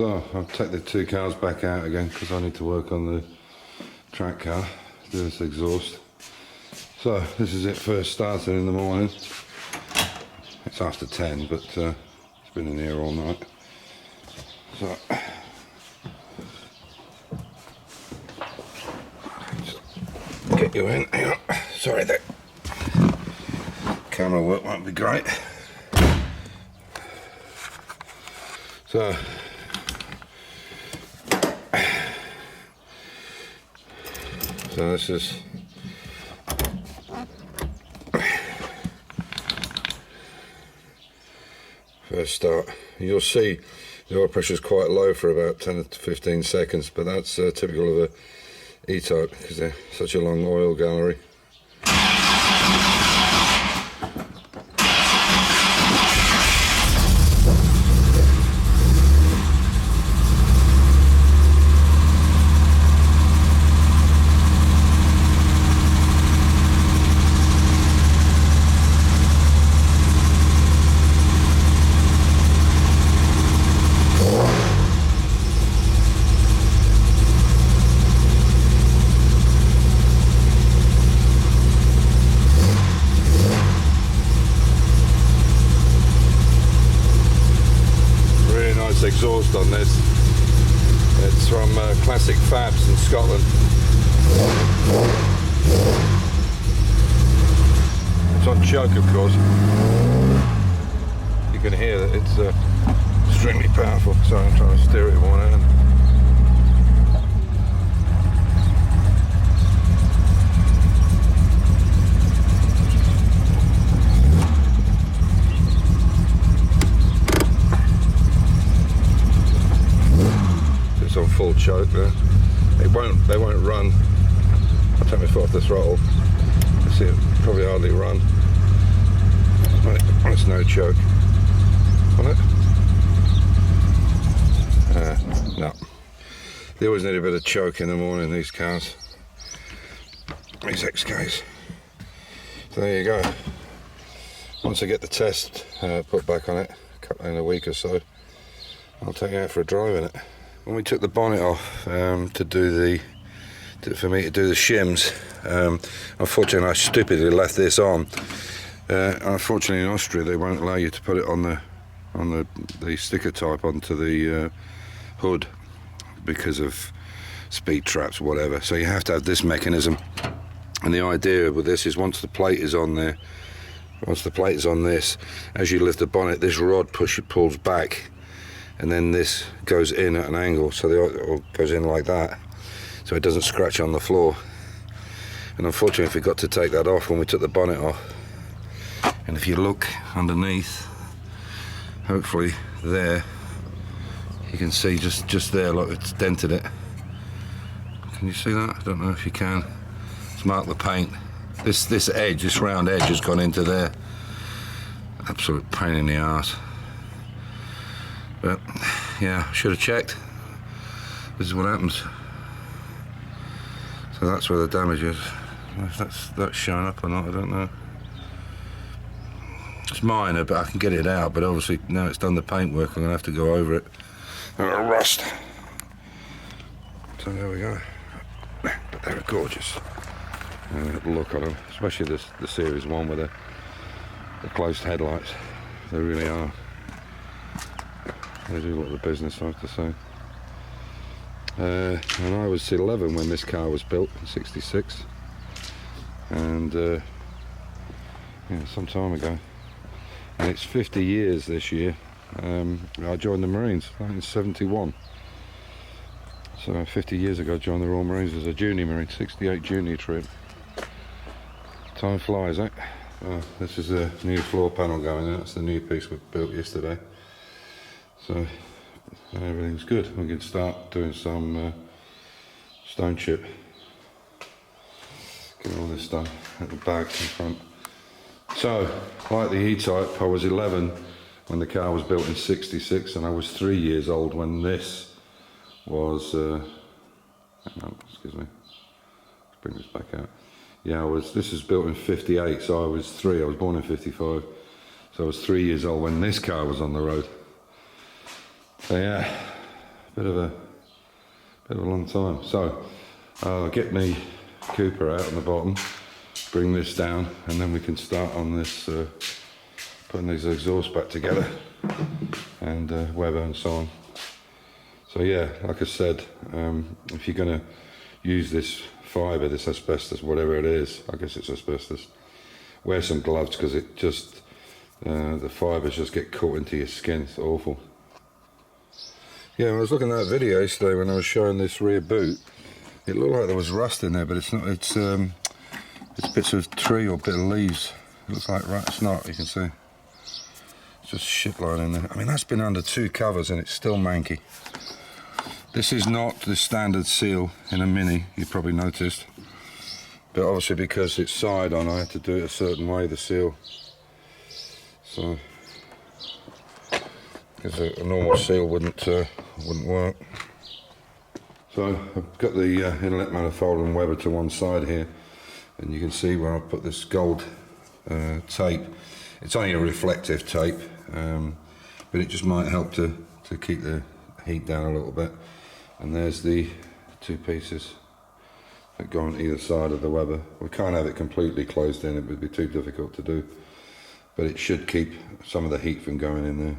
So I'll take the two cars back out again because I need to work on the track car, do this exhaust. So this is it first starting in the morning. It's after 10, but it's been in here all night. So just get you in. Hang on. Sorry, that camera work won't be great. So this is first start. You'll see the oil pressure is quite low for about 10 to 15 seconds, but that's typical of a E-type because they're such a long oil gallery. Exhaust on this. It's from Classic Fabs in Scotland. It's on choke, of course. You can hear that it's extremely powerful. So I'm trying to steer it with one hand. It's on full choke there. They won't run. I'll take my foot off the throttle. You see it probably hardly run. When it's no choke. On it? No. They always need a bit of choke in the morning, these cars. These XKs. So there you go. Once I get the test put back on it, in a week or so, I'll take you out for a drive in it. When we took the bonnet off for me to do the shims, unfortunately I stupidly left this on. Unfortunately in Austria they won't allow you to put it on the sticker type onto the hood because of speed traps or whatever. So you have to have this mechanism. And the idea with this is once the plate is on there, once the plate is on this, as you lift the bonnet, this rod pulls back. And then this goes in at an angle, so the oil goes in like that, so it doesn't scratch on the floor. And unfortunately, I forgot to take that off when we took the bonnet off. And if you look underneath, hopefully there, you can see just there, look, it's dented it. Can you see that? I don't know if you can. It's marked the paint. This edge, this round edge, has gone into there. Absolute pain in the arse. But yeah, I should have checked. This is what happens. So that's where the damage is. If that's showing up or not, I don't know. It's minor, but I can get it out. But obviously now it's done the paintwork, I'm gonna have to go over it. It'll rust. So there we go. But they're gorgeous. Look on them, especially the Series 1 with the closed headlights. They really are. They do what the business, I have to say. And I was 11 when this car was built in '66, and yeah, some time ago. And it's 50 years this year. I joined the Marines in '71. So 50 years ago I joined the Royal Marines as a junior Marine, 68 junior trip. Time flies, eh? This is a new floor panel going in. That's the new piece we built yesterday. So everything's good. We can start doing some stone chip. Get all this done at the back and front. So, like the E-Type, I was 11 when the car was built in '66, and I was 3 years old when this was. Hang on, excuse me. Let's bring this back out. Yeah, this is built in '58, so I was 3. I was born in '55, so I was 3 years old when this car was on the road. So yeah, bit of a long time. So I'll get me Cooper out on the bottom, bring this down, and then we can start on this putting these exhausts back together and Weber and so on. So yeah, like I said, if you're going to use this fibre, this asbestos, whatever it is, I guess it's asbestos, wear some gloves, because it just the fibres just get caught into your skin. It's awful. Yeah, I was looking at that video yesterday when I was showing this rear boot. It looked like there was rust in there, but it's not. It's bits of tree or bit of leaves. It looks like rat snot, you can see. It's just shit lying in there. I mean, that's been under 2 covers and it's still manky. This is not the standard seal in a Mini, you probably noticed. But obviously because it's side on, I had to do it a certain way, the seal. So, because a normal seal wouldn't work. So I've got the inlet manifold and Weber to one side here, and you can see where I've put this gold tape. It's only a reflective tape, but it just might help to keep the heat down a little bit. And there's the 2 pieces that go on either side of the Weber. We can't have it completely closed in, it would be too difficult to do, but it should keep some of the heat from going in there.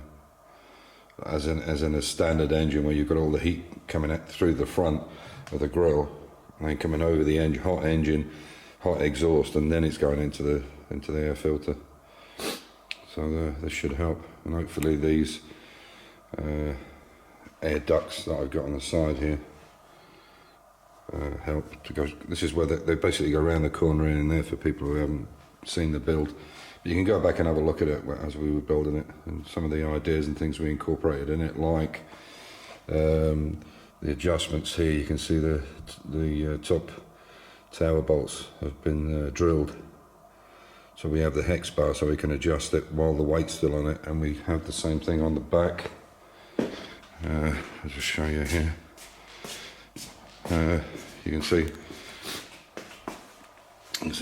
As in a standard engine where you've got all the heat coming out through the front of the grille and then coming over the engine, hot exhaust, and then it's going into the air filter. So this should help, and hopefully these air ducts that I've got on the side here help to go. This is where they basically go around the corner in there for people who haven't seen the build. You can go back and have a look at it as we were building it, and some of the ideas and things we incorporated in it, like the adjustments here. You can see the top tower bolts have been drilled, so we have the hex bar so we can adjust it while the weight's still on it, and we have the same thing on the back. I'll just show you here. You can see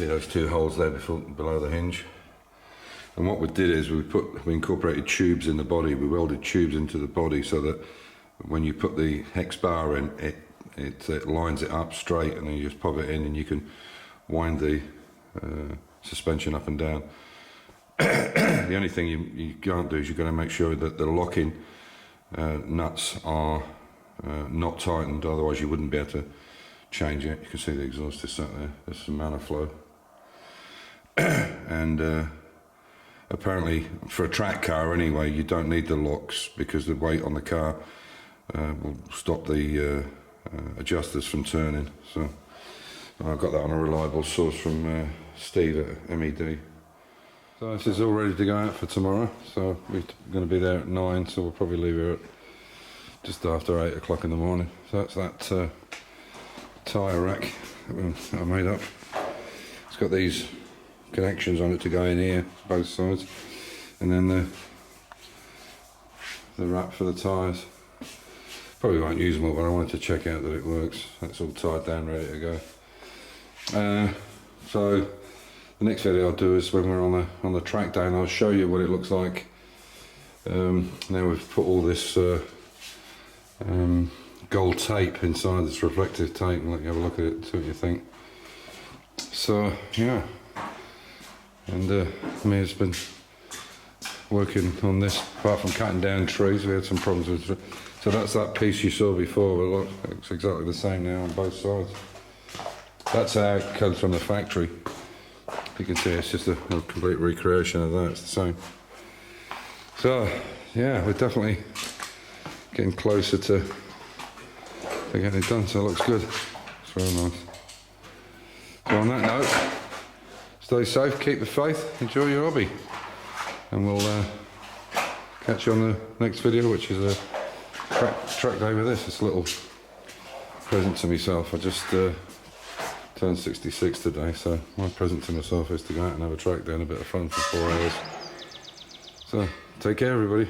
those 2 holes there below the hinge. And what we did is we incorporated tubes in the body. We welded tubes into the body so that when you put the hex bar in, it lines it up straight, and then you just pop it in and you can wind the suspension up and down. The only thing you can't do is you've got to make sure that the locking nuts are not tightened, otherwise you wouldn't be able to change it. You can see the exhaust is sat there. There's some manifold. And apparently for a track car anyway, you don't need the locks, because the weight on the car will stop the adjusters from turning. So I've got that on a reliable source from Steve at MED. So this is all ready to go out for tomorrow. So we're going to be there at 9, so we'll probably leave here at just after 8 o'clock in the morning. So that's that tyre rack that I made up. It's got these connections on it to go in here, both sides, and then the wrap for the tyres. Probably won't use them all, but I wanted to check out that it works. That's all tied down, ready to go. So the next video I'll do is when we're on the track down. I'll show you what it looks like. Now we've put all this gold tape inside, this reflective tape, and let you have a look at it, see what you think. So yeah. And Mia's been working on this. Apart from cutting down trees, we had some problems with trees. So that's that piece you saw before, but look, it's exactly the same now on both sides. That's how it comes from the factory. You can see it's just a complete recreation of that, it's the same. So yeah, we're definitely getting closer to getting it done, so it looks good. It's very nice. So on that note, stay safe, keep the faith, enjoy your hobby, and we'll catch you on the next video, which is a track day with this. It's a little present to myself. I just turned 66 today, so my present to myself is to go out and have a track day and a bit of fun for 4 hours. So take care everybody.